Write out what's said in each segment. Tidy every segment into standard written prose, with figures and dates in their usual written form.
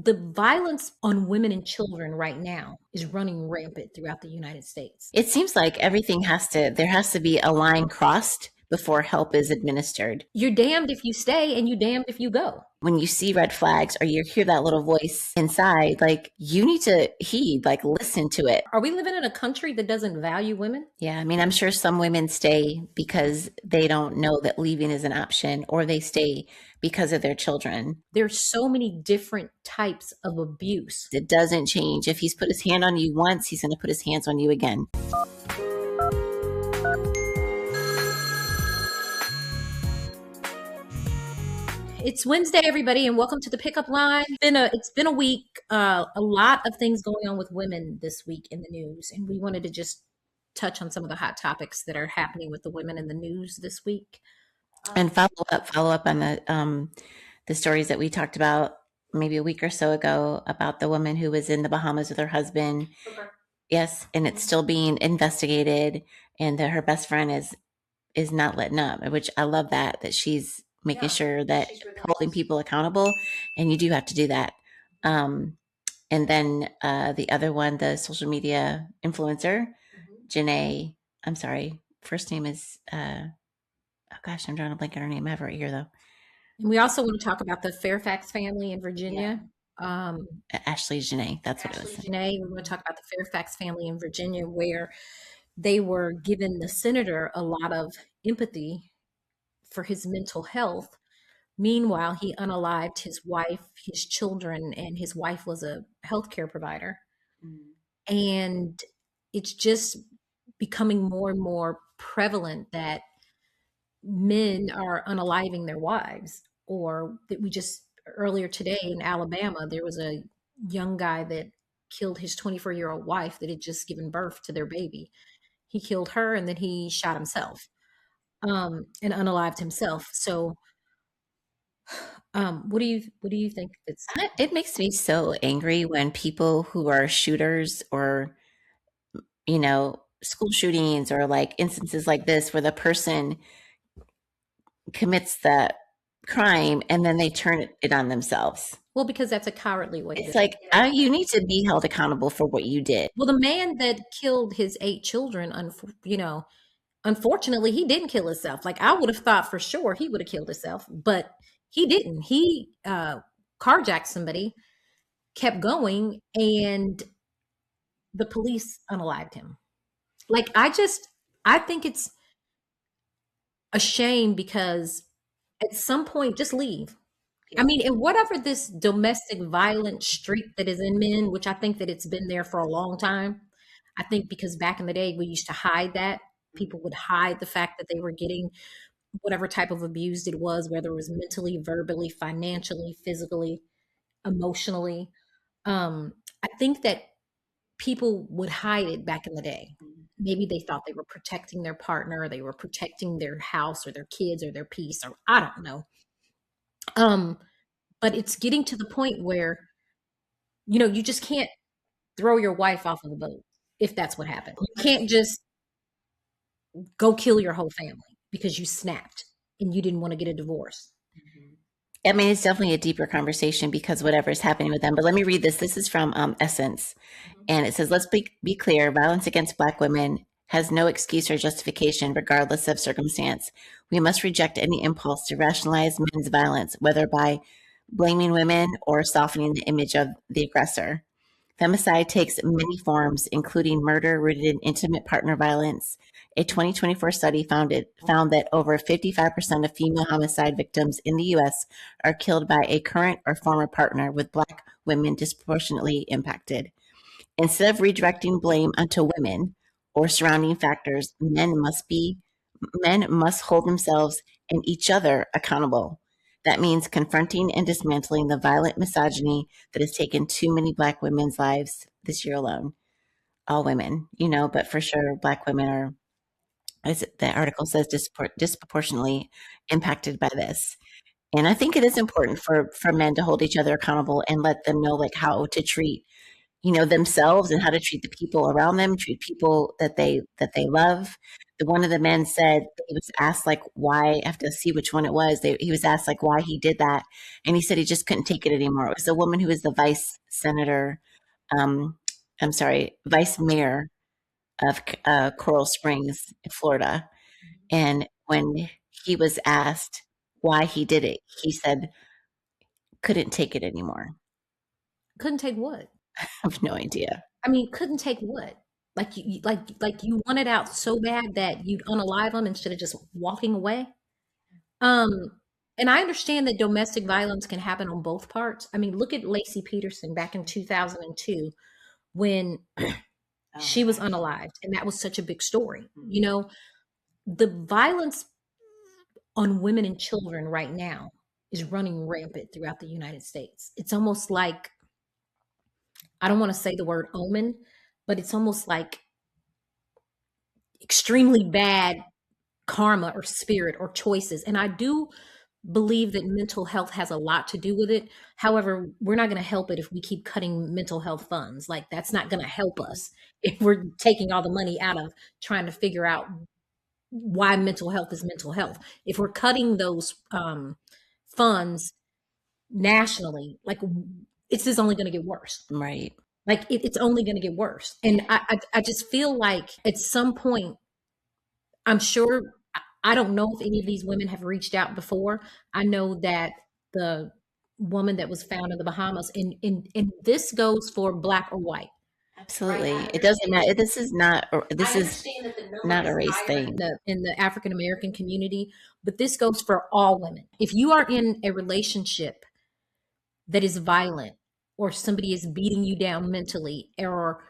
The violence on women and children right now is running rampant throughout the United States. It seems like there has to be a line crossed before help is administered. You're damned if you stay and you're damned if you go. When you see red flags or you hear that little voice inside, like, you need to heed, like, listen to it. Are we living in a country that doesn't value women? Yeah, I mean, I'm sure some women stay because they don't know that leaving is an option, or they stay because of their children. There's so many different types of abuse. It doesn't change. If he's put his hand on you once, he's going to put his hands on you again. It's Wednesday, everybody, and welcome to the Pickup Line. It's been a week. A lot of things going on with women this week in the news, and we wanted to just touch on some of the hot topics that are happening with the women in the news this week. And follow up on the stories that we talked about maybe a week or so ago about the woman who was in the Bahamas with her husband. Okay. Yes, and it's still being investigated, and that her best friend is not letting up, which I love that she's making sure that holding people accountable, and you do have to do that. And then the other one, the social media influencer, Janea, I'm sorry, first name is, oh gosh, I'm drawing a blank on her name. I have it right here though. And we also want to talk about the Fairfax family in Virginia. Ashley Janea, that's what it was. Janea, we want to talk about the Fairfax family in Virginia, where they were giving the senator a lot of empathy for his mental health. Meanwhile, he unalived his wife, his children, and his wife was a healthcare provider. And it's just becoming more and more prevalent that men are unaliving their wives, or that we just earlier today in Alabama, there was a young guy that killed his 24-year-old wife that had just given birth to their baby. He killed her and then he shot himself. And unalived himself. So, what do you think? It makes me so angry when people who are shooters, or school shootings, or like instances like this where the person commits the crime and then they turn it on themselves. Well, because that's a cowardly way. It's like, you need to be held accountable for what you did. Well, the man that killed his 8 children, unfortunately, he didn't kill himself. Like, I would have thought for sure he would have killed himself, but he didn't. He carjacked somebody, kept going, and the police unalived him. Like, I think it's a shame, because at some point, just leave. I mean, and whatever this domestic violence streak that is in men, which I think that it's been there for a long time. I think because back in the day, we used to hide that. People would hide the fact that they were getting whatever type of abuse it was, whether it was mentally, verbally, financially, physically, emotionally. I think that people would hide it back in the day. Maybe they thought they were protecting their partner, or they were protecting their house or their kids or their peace, or I don't know. But it's getting to the point where, you just can't throw your wife off of the boat if that's what happened. You can't just go kill your whole family because you snapped and you didn't want to get a divorce. I mean, it's definitely a deeper conversation because whatever is happening with them. But let me read this. This is from Essence. And it says, let's be clear. Violence against Black women has no excuse or justification, regardless of circumstance. We must reject any impulse to rationalize men's violence, whether by blaming women or softening the image of the aggressor. Femicide takes many forms, including murder rooted in intimate partner violence. A 2024 study found that over 55% of female homicide victims in the U.S. are killed by a current or former partner, with Black women disproportionately impacted. Instead of redirecting blame onto women or surrounding factors, men must hold themselves and each other accountable. That means confronting and dismantling the violent misogyny that has taken too many Black women's lives this year alone. All women, but for sure, Black women are, as the article says, disproportionately impacted by this. And I think it is important for men to hold each other accountable and let them know, like, how to treat, themselves, and how to treat the people around them, treat people that they love, one of the men said he was asked like why. I have to see which one it was. He was asked like why he did that, and he said he just couldn't take it anymore. It was a woman who was the vice senator. Um, I'm sorry, vice mayor of Coral Springs, Florida. And when he was asked why he did it, he said couldn't take it anymore. Couldn't take what? I have no idea. I mean, couldn't take what? Like like you wanted out so bad that you'd unalive them instead of just walking away. Um, and I understand that domestic violence can happen on both parts. I mean, look at Laci Peterson back in 2002 when she was unalived, and that was such a big story. You know, the violence on women and children right now is running rampant throughout the United States. It's almost like, I don't want to say the word omen, but it's almost like extremely bad karma or spirit or choices. And I do believe that mental health has a lot to do with it. However, we're not going to help it if we keep cutting mental health funds. Like, that's not going to help us if we're taking all the money out of trying to figure out why mental health is mental health. If we're cutting those funds nationally, like, it's just only going to get worse. Right. Like, it's only going to get worse. And I just feel like at some point, I'm sure, I don't know if any of these women have reached out before. I know that the woman that was found in the Bahamas, and this goes for black or white. Absolutely. It doesn't matter. This is not a race thing. In the African American community, but this goes for all women. If you are in a relationship that is violent, or somebody is beating you down mentally, or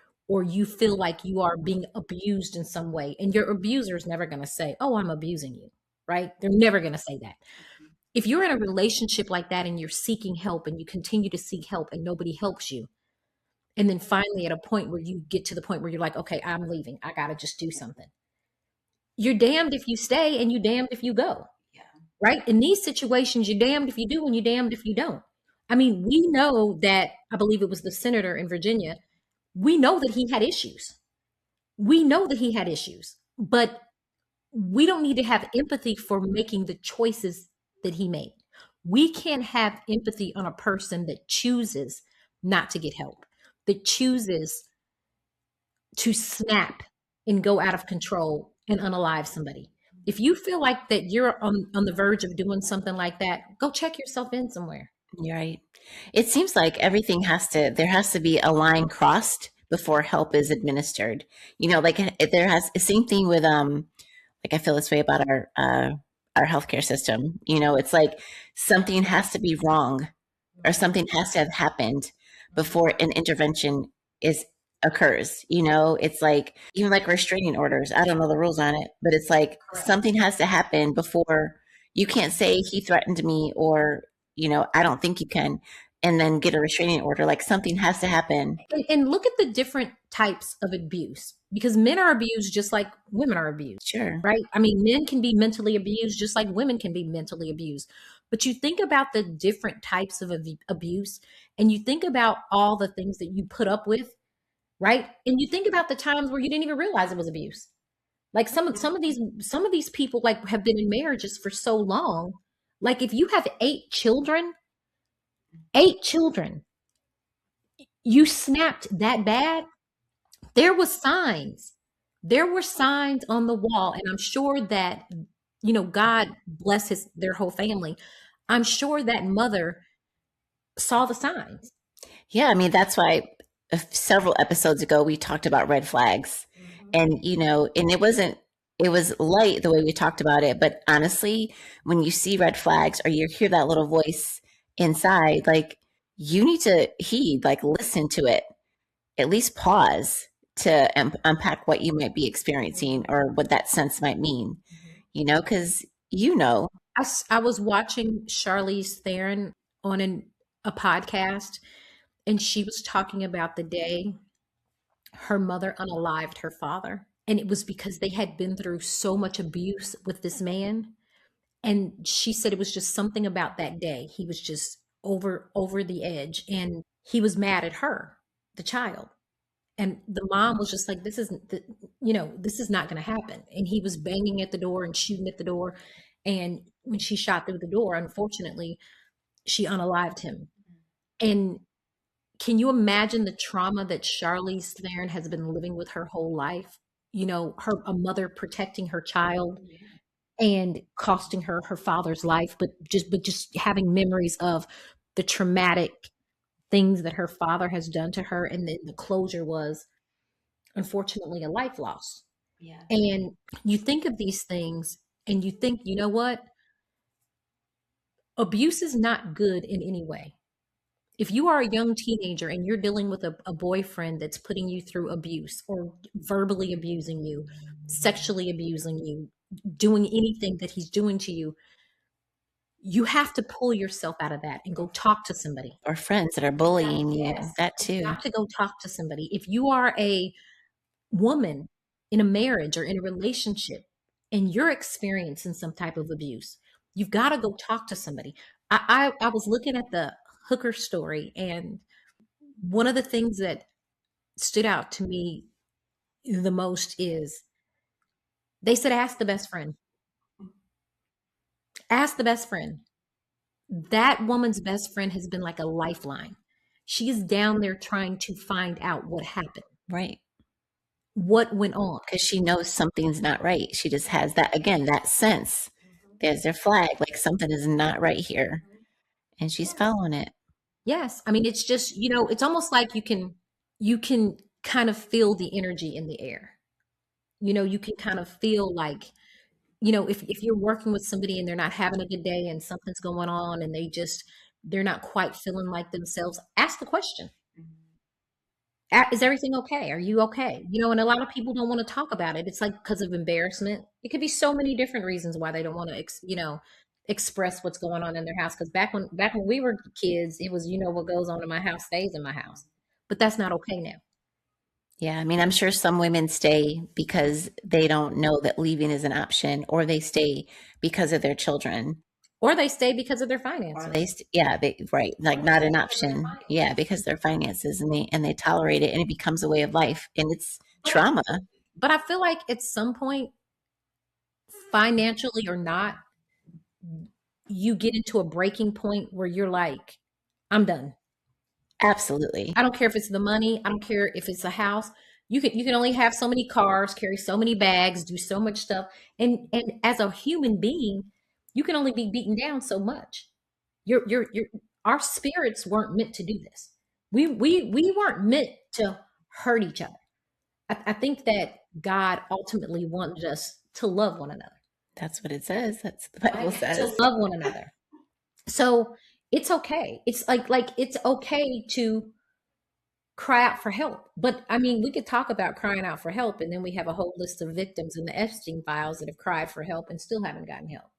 you feel like you are being abused in some way, and your abuser is never going to say, "Oh, I'm abusing you," right? They're never going to say that. If you're in a relationship like that and you're seeking help and you continue to seek help and nobody helps you, and then finally at a point where you get to the point where you're like, okay, I'm leaving, I got to just do something. You're damned if you stay and you're damned if you go. Yeah. Right? In these situations, you're damned if you do and you're damned if you don't. I mean, we know that, I believe it was the senator in Virginia, we know that he had issues. We know that he had issues, but we don't need to have empathy for making the choices that he made. We can't have empathy on a person that chooses not to get help, that chooses to snap and go out of control and unalive somebody. If you feel like that you're on the verge of doing something like that, go check yourself in somewhere. You're right. It seems like everything there has to be a line crossed before help is administered. You know, like the same thing with, like I feel this way about our healthcare system. You know, it's like something has to be wrong or something has to have happened before an intervention occurs. You know, it's like even like restraining orders. I don't know the rules on it, but it's like something has to happen before you can't say he threatened me or, you know, I don't think you can, and then get a restraining order. Like something has to happen. And look at the different types of abuse, because men are abused just like women are abused. Sure. Right? I mean, men can be mentally abused just like women can be mentally abused. But you think about the different types of abuse, and you think about all the things that you put up with, right? And you think about the times where you didn't even realize it was abuse. Like some of these people like have been in marriages for so long. Like if you have 8 children, you snapped that bad, there were signs on the wall. And I'm sure that, you know, God bless their whole family. I'm sure that mother saw the signs. Yeah, I mean, that's why several episodes ago we talked about red flags. And, you know, and it was light the way we talked about it. But honestly, when you see red flags or you hear that little voice inside, like you need to heed, like listen to it, at least pause to unpack what you might be experiencing or what that sense might mean, you know, because, you know. I was watching Charlize Theron on a podcast, and she was talking about the day her mother unalived her father. And it was because they had been through so much abuse with this man. And she said it was just something about that day. He was just over the edge, and he was mad at her, the child. And the mom was just like, this isn't, this is not going to happen. And he was banging at the door and shooting at the door. And when she shot through the door, unfortunately, she unalived him. And can you imagine the trauma that Charlize Theron has been living with her whole life? A mother protecting her child and costing her father's life, but just having memories of the traumatic things that her father has done to her, and then the closure was unfortunately a life loss. Yeah. And you think of these things and you think, you know what? Abuse is not good in any way. If you are a young teenager and you're dealing with a boyfriend that's putting you through abuse or verbally abusing you, sexually abusing you, doing anything that he's doing to you, you have to pull yourself out of that and go talk to somebody. Or friends that are bullying you. Yes. That You too. have to go talk to somebody. If you are a woman in a marriage or in a relationship and you're experiencing some type of abuse, you've got to go talk to somebody. I was looking at the Hooker story, and one of the things that stood out to me the most is they said, ask the best friend. Ask the best friend. That woman's best friend has been like a lifeline. She is down there trying to find out what happened. Right. What went on. Because she knows something's not right. She just has that, again, that sense. There's their flag, like something is not right here. And she's following it. Yes. I mean, it's just, it's almost like you can kind of feel the energy in the air. You can kind of feel like, if you're working with somebody and they're not having a good day and something's going on and they're not quite feeling like themselves, ask the question. Is everything okay? Are you okay? And a lot of people don't want to talk about it. It's like because of embarrassment. It could be so many different reasons why they don't want to, express what's going on in their house. Because back when we were kids, it was, what goes on in my house stays in my house. But that's not okay now. Yeah, I mean, I'm sure some women stay because they don't know that leaving is an option, or they stay because of their children, or they stay because of their finances. Right, like not an option. Yeah, because their finances, and they tolerate it, and it becomes a way of life, and it's trauma. But I feel like at some point, financially or not, you get into a breaking point where you're like, I'm done. Absolutely. I don't care if it's the money. I don't care if it's a house. You can only have so many cars, carry so many bags, do so much stuff. And as a human being, you can only be beaten down so much. Our spirits weren't meant to do this. We weren't meant to hurt each other. I think that God ultimately wanted us to love one another. That's what it says. That's what the Bible says. To love one another. So it's okay. It's like it's okay to cry out for help. But I mean, we could talk about crying out for help, and then we have a whole list of victims in the Epstein files that have cried for help and still haven't gotten help.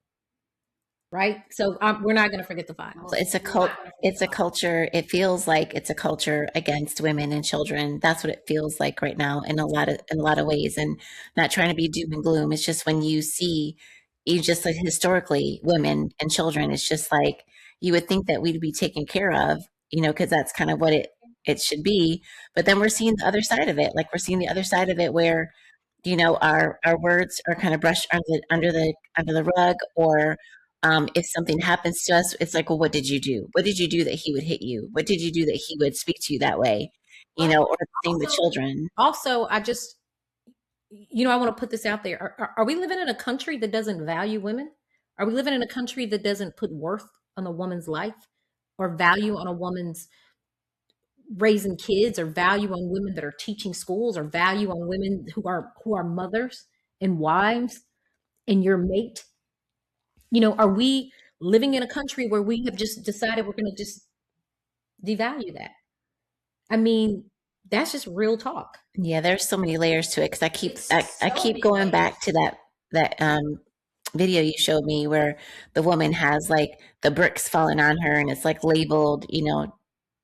Right? So we're not going to forget the files. It's a cult. It's a culture. It feels like it's a culture against women and children. That's what it feels like right now in a lot of ways. And not trying to be doom and gloom. It's just when you see, you just like historically women and children, it's just like you would think that we'd be taken care of, because that's kind of what it should be. But then we're seeing the other side of it. Like we're seeing the other side of it where, our words are kind of brushed under the rug, or if something happens to us, it's like, well, what did you do? What did you do that he would hit you? What did you do that he would speak to you that way? Or the same with children. Also, I want to put this out there. Are we living in a country that doesn't value women? Are we living in a country that doesn't put worth on a woman's life, or value on a woman's raising kids, or value on women that are teaching schools, or value on women who are mothers and wives and your mate? Are we living in a country where we have just decided we're going to just devalue that? I mean, that's just real talk. Yeah, there's so many layers to it, because I keep going back to that video you showed me where the woman has like the bricks falling on her, and it's like labeled,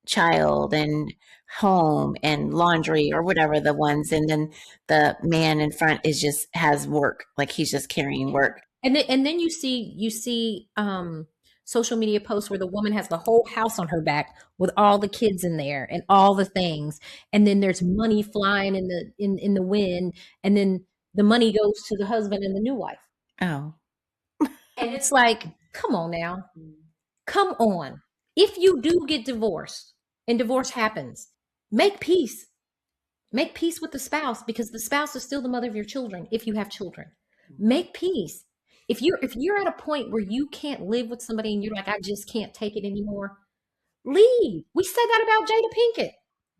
child and home and laundry or whatever the ones, and then the man in front has work, like he's just carrying work. And then you see social media posts where the woman has the whole house on her back with all the kids in there and all the things, and then there's money flying in the wind, and then the money goes to the husband and the new wife. Oh. And it's like, come on now. Come on. If you do get divorced and divorce happens, make peace. Make peace with the spouse, because the spouse is still the mother of your children if you have children. Make peace. If you're at a point where you can't live with somebody and you're like, I just can't take it anymore, leave. We said that about Jada Pinkett.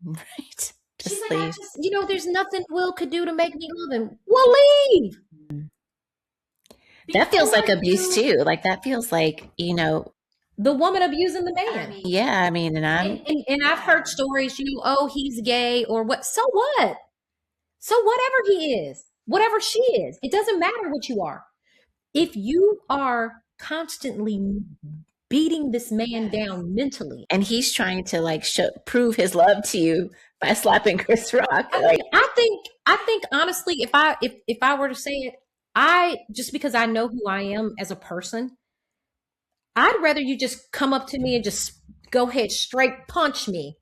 Right. She's Just like, leave. there's nothing Will could do to make me love him. Well, leave. That feels like Before abuse you- too. Like that feels like, the woman abusing the man. yeah, I mean, And I've heard stories, oh, he's gay or what. So what? So whatever he is, whatever she is, it doesn't matter what you are. If you are constantly beating this man down mentally, and he's trying to like prove his love to you by slapping Chris Rock. I think honestly, if I were to say it, just because I know who I am as a person, I'd rather you just come up to me and just go ahead straight punch me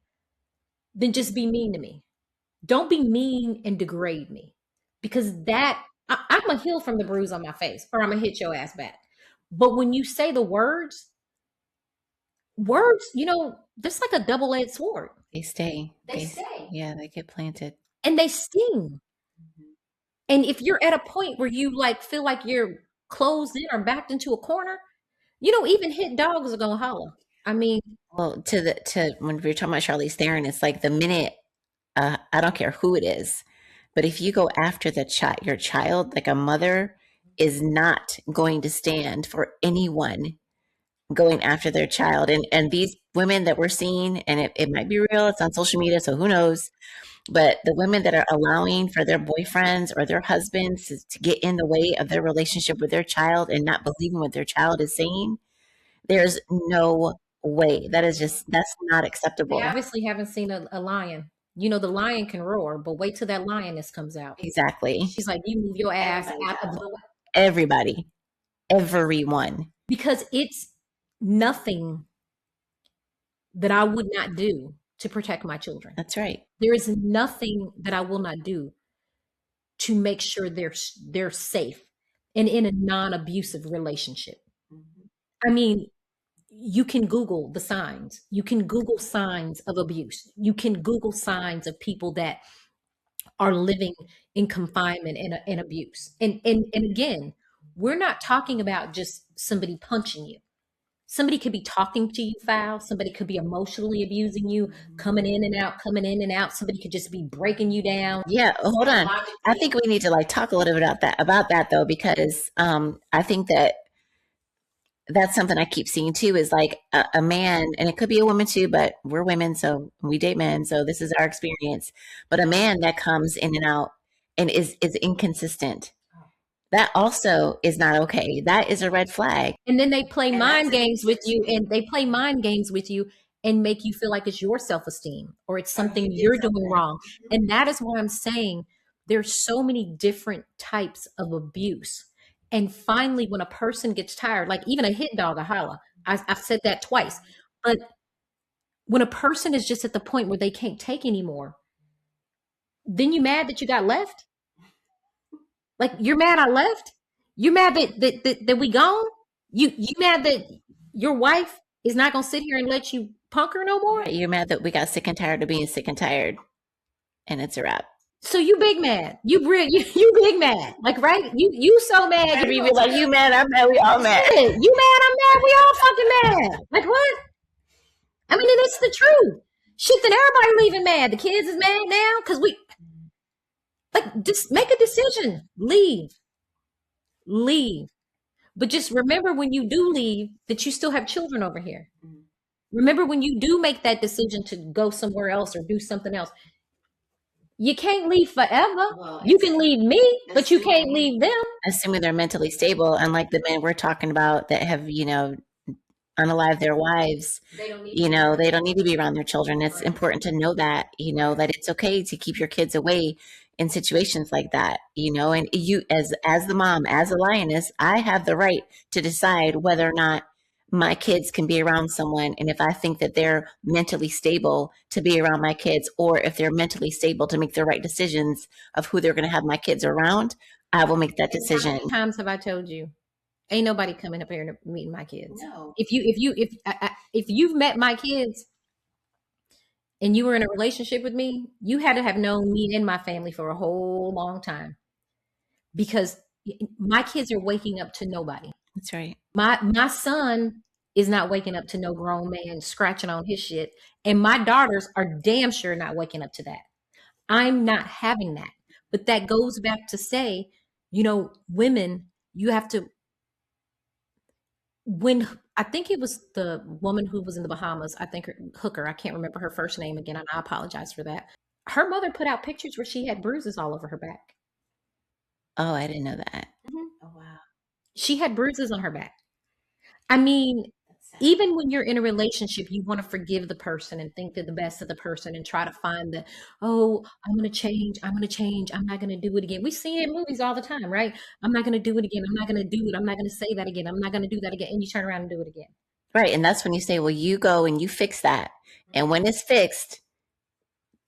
than just be mean to me. Don't be mean and degrade me, because I'm gonna heal from the bruise on my face, or I'm gonna hit your ass back. But when you say the words, that's like a double-edged sword. They stay. They stay. Yeah, they get planted. And they sting. And if you're at a point where you like feel like you're closed in or backed into a corner, even hit dogs are gonna holler. I mean, well, to when we were talking about Charlize Theron, it's like the minute I don't care who it is, but if you go after your child, like a mother is not going to stand for anyone going after their child. And these women that we're seeing, and it might be real, it's on social media, so who knows, but the women that are allowing for their boyfriends or their husbands to get in the way of their relationship with their child and not believing what their child is saying, there's no way. That's not acceptable. They obviously haven't seen a lion. The lion can roar, but wait till that lioness comes out. Exactly. She's like, you move your ass out of the way. Everybody. Everyone. Because it's nothing that I would not do to protect my children. That's right. There is nothing that I will not do to make sure they're safe and in a non-abusive relationship. I mean, you can Google the signs. You can Google signs of abuse. You can Google signs of people that are living in confinement and abuse. And again, we're not talking about just somebody punching you. Somebody could be talking to you foul. Somebody could be emotionally abusing you, coming in and out. Somebody could just be breaking you down. Yeah, hold on. I think we need to like talk a little bit about that though, because I think that's something I keep seeing too, is like a man, and it could be a woman too, but we're women, so we date men, so this is our experience. But a man that comes in and out and is inconsistent, that also is not okay. That is a red flag. And then they play mind games with you, and make you feel like it's your self-esteem or it's something you're doing wrong. And that is why I'm saying there's so many different types of abuse. And finally, when a person gets tired, like even a hit dog, a holla, I've said that twice, but when a person is just at the point where they can't take anymore, then you mad that you got left? Like, you're mad I left? You mad that we gone? You mad that your wife is not gonna sit here and let you punk her no more? You're mad that we got sick and tired of being sick and tired, and it's a wrap. So you big mad. You big mad. Like, right? You so mad. You be like, you mad, I'm mad, we all mad. You mad, I'm mad, we all fucking mad. Like, what? I mean, and it's the truth. Shit, then everybody leaving mad. The kids is mad now because just make a decision. Leave. But just remember, when you do leave, that you still have children over here. Remember, when you do make that decision to go somewhere else or do something else, you can't leave forever. Well, you can leave me, but you can't leave them. Assuming they're mentally stable, unlike the men we're talking about that have, unalived their wives, they don't need to be around their children. It's important to know that, that it's okay to keep your kids away in situations like that, and you as the mom, as a lioness, I have the right to decide whether or not my kids can be around someone, and if I think that they're mentally stable to be around my kids, or if they're mentally stable to make the right decisions of who they're going to have my kids around, I will make that decision. How many times have I told you, ain't nobody coming up here and meeting my kids? No. If you've met my kids and you were in a relationship with me, you had to have known me and my family for a whole long time, because my kids are waking up to nobody. That's right. My son is not waking up to no grown man scratching on his shit, and my daughters are damn sure not waking up to that. I'm not having that. But that goes back to say, women, you have to, when I think it was the woman who was in the Bahamas, I think Hooker, I can't remember her first name again, and I apologize for that. Her mother put out pictures where she had bruises all over her back. Oh, I didn't know that. Mm-hmm. Oh, wow. She had bruises on her back. I mean, even when you're in a relationship, you want to forgive the person and think they're the best of the person and try to find I'm going to change. I'm going to change. I'm not going to do it again. We see it in movies all the time, right? I'm not going to do it again. I'm not going to do it. I'm not going to say that again. I'm not going to do that again. And you turn around and do it again. Right. And that's when you say, well, you go and you fix that. And when it's fixed,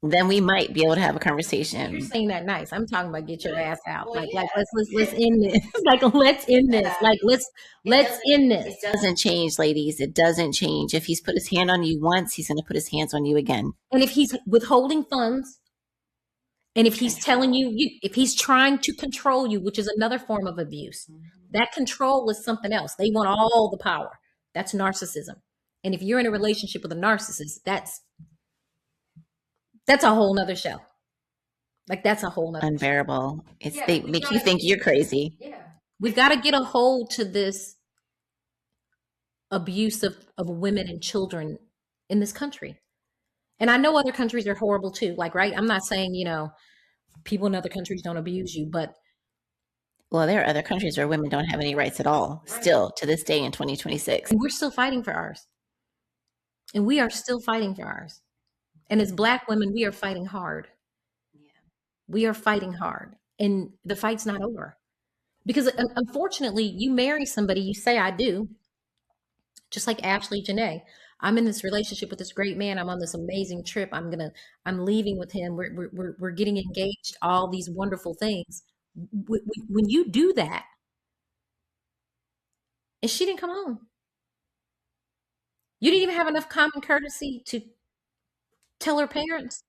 then we might be able to have a conversation. You're saying that nice. I'm talking about get your ass out. Well, like let's end this. Like let's end this. Like let's end this. It doesn't change, ladies. It doesn't change. If he's put his hand on you once, he's going to put his hands on you again. And if he's withholding funds, and if he's telling you, if he's trying to control you, which is another form of abuse, that control is something else. They want all the power. That's narcissism. And if you're in a relationship with a narcissist, that's a whole nother show. Like that's a whole nother unbearable. They make you think you're crazy. Yeah. We've got to get a hold to this abuse of women and children in this country. And I know other countries are horrible too. Like, right? I'm not saying, people in other countries don't abuse you, but. Well, there are other countries where women don't have any rights at all, still to this day in 2026. And we're still fighting for ours. And we are still fighting for ours. And as Black women, we are fighting hard. Yeah. We are fighting hard. And the fight's not over. Because unfortunately, you marry somebody, you say, I do. Just like Ashley Janea. I'm in this relationship with this great man. I'm on this amazing trip. I'm leaving with him. We're getting engaged, all these wonderful things. When you do that, and she didn't come home. You didn't even have enough common courtesy to tell her parents.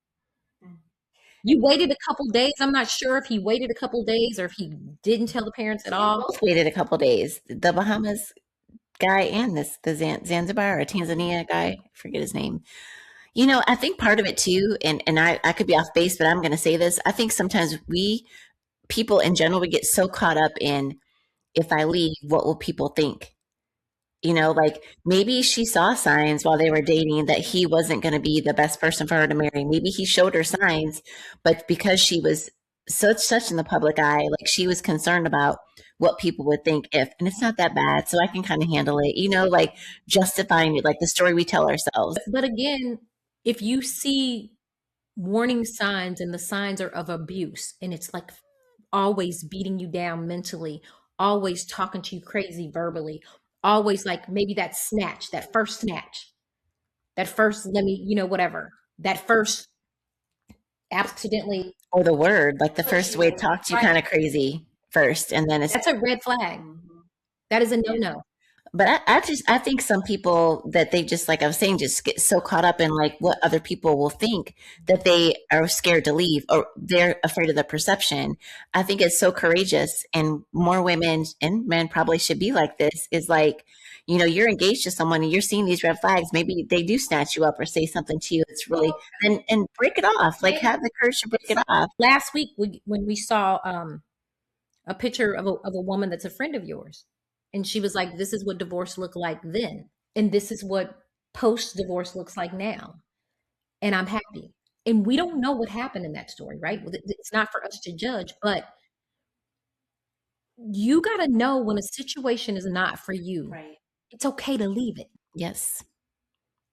You waited a couple days. I'm not sure if he waited a couple days or if he didn't tell the parents at all. Both waited a couple days. The Bahamas guy and the Zanzibar or Tanzania guy, I forget his name. I think part of it too, and I could be off base, but I'm going to say this. I think sometimes people in general, we get so caught up in, if I leave, what will people think? Like maybe she saw signs while they were dating that he wasn't going to be the best person for her to marry. Maybe he showed her signs, but because she was such in the public eye, like she was concerned about what people would think if, and it's not that bad, so I can kind of handle it, like justifying it, like the story we tell ourselves. But again, if you see warning signs and the signs are of abuse, and it's like always beating you down mentally, always talking to you crazy verbally, always like maybe that first let me, whatever, that first accidentally. Or the word, like the first way to talk to you kind of crazy first. And then that's a red flag. That is a no-no. But I think some people that they just, like I was saying, just get so caught up in like what other people will think that they are scared to leave or they're afraid of the perception. I think it's so courageous, and more women and men probably should be like this, is like, you're engaged to someone and you're seeing these red flags. Maybe they do snatch you up or say something to you that's really, and break it off. Like have the courage to break it off. Last week when we saw a picture of a woman that's a friend of yours. And she was like, this is what divorce looked like then. And this is what post-divorce looks like now. And I'm happy. And we don't know what happened in that story, right? It's not for us to judge, but you got to know when a situation is not for you. Right. It's okay to leave it. Yes.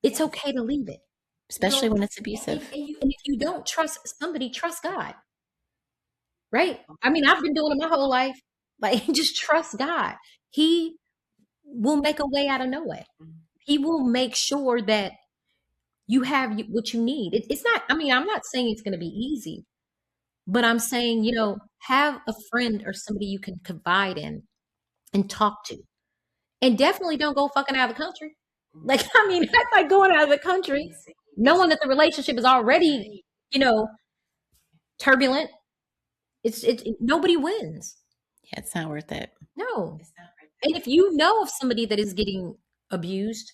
It's okay to leave it. Especially when it's abusive. And if you don't trust somebody, trust God. Right? I mean, I've been doing it my whole life. Like, just trust God. He will make a way out of no way. He will make sure that you have what you need. It's not, I mean, I'm not saying it's going to be easy, but I'm saying, have a friend or somebody you can confide in and talk to. And definitely don't go fucking out of the country. Like, I mean, that's like going out of the country, knowing that the relationship is already, turbulent. Nobody wins. Yeah, it's not worth it. No. And if you know of somebody that is getting abused,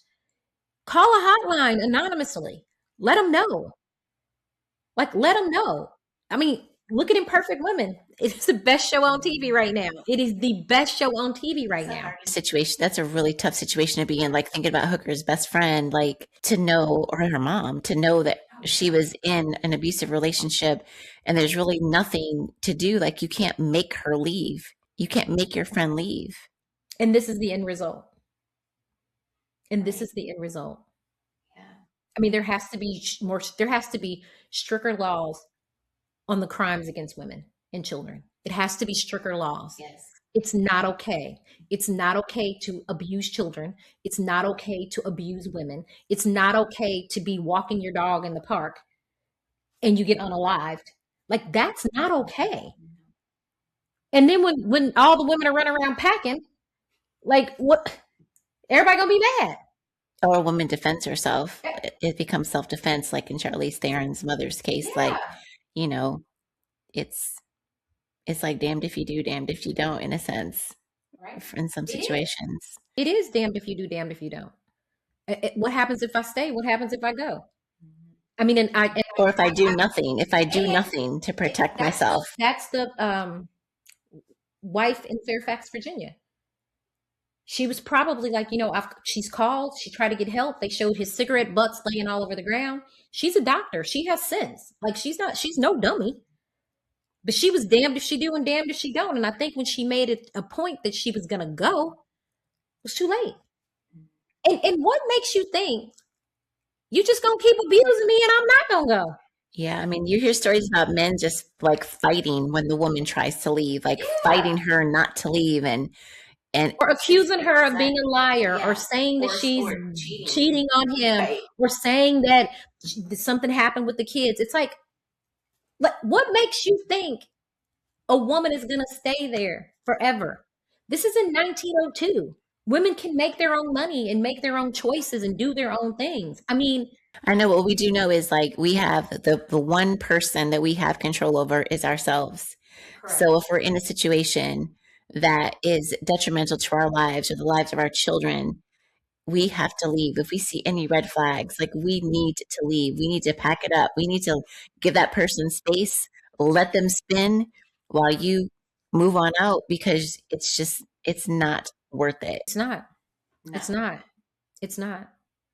call a hotline anonymously. Let them know. Like, let them know. I mean, look at Imperfect Women. It's the best show on TV right now. It is the best show on TV right now. Situation. That's a really tough situation to be in. Like thinking about Hooker's best friend, like to know, or her mom, to know that she was in an abusive relationship and there's really nothing to do. Like you can't make her leave. You can't make your friend leave. And this is the end result. And this is the end result. Yeah. I mean, there has to be stricter laws on the crimes against women and children. It has to be stricter laws. Yes. It's not okay. It's not okay to abuse children. It's not okay to abuse women. It's not okay to be walking your dog in the park and you get unalived. Like, that's not okay. And then when all the women are running around packing, like, what? Everybody gonna be mad. Or a woman defends herself. It becomes self-defense, like in Charlize Theron's mother's case. Yeah. Like, it's like damned if you do, damned if you don't, in a sense, right? In some situations. It is damned if you do, damned if you don't. What happens if I stay? What happens if I go? I mean, or if I do nothing, nothing to protect myself. That's the wife in Fairfax, Virginia. She was probably like, she's called, she tried to get help. They showed his cigarette butts laying all over the ground. She's a doctor. She has sense. Like, she's no dummy. But she was damned if she do and damned if she don't. And I think when she made it a point that she was going to go, it was too late. And what makes you think you just going to keep abusing me and I'm not going to go? Yeah, I mean, you hear stories about men just like fighting when the woman tries to leave, like fighting her not to leave and or accusing her of being a liar, or saying that she's cheating on him, right, or saying that something happened with the kids. It's like, what makes you think a woman is going to stay there forever? This is in 1902. Women can make their own money and make their own choices and do their own things. I mean, I know what we do know is like we have the one person that we have control over is ourselves. Correct. So if we're in a situation that is detrimental to our lives or the lives of our children, we have to leave. If we see any red flags, like we need to leave. We need to pack it up. We need to give that person space, let them spin while you move on out, because it's not worth it. It's not. No. It's not. It's not.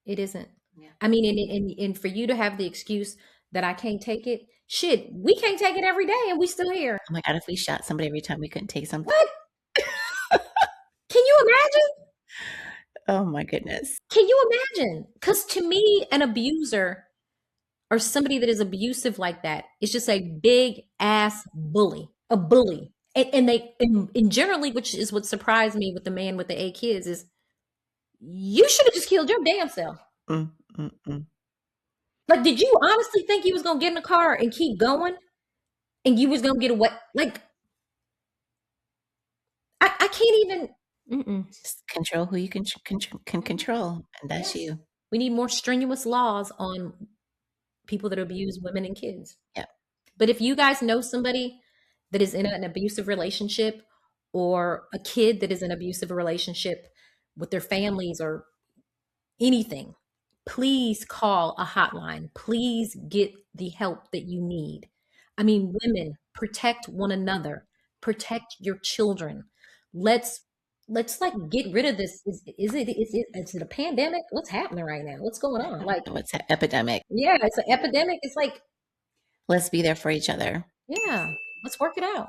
It isn't. Yeah. I mean, and for you to have the excuse that I can't take it, shit, we can't take it every day and we still here. Oh my God, if we shot somebody every time we couldn't take something. What? Can you imagine? Oh my goodness. Can you imagine? Because to me, an abuser or somebody that is abusive like that is just a big ass bully, a bully. And generally, which is what surprised me with the man with the 8 kids, is you should have just killed your damn self. Like, did you honestly think you was going to get in the car and keep going and you was going to get away? Like, I can't even. Just control who you can control, and that's you. We need more strenuous laws on people that abuse women and kids. Yeah. But if you guys know somebody that is in an abusive relationship, or a kid that is in an abusive relationship with their families or anything, please call a hotline. Please get the help that you need. I mean, women, protect one another, protect your children. Let's like get rid of this. Is it a pandemic? What's happening right now? What's going on? Like, what's an epidemic? Yeah, it's an epidemic. It's like, let's be there for each other. Yeah, let's work it out.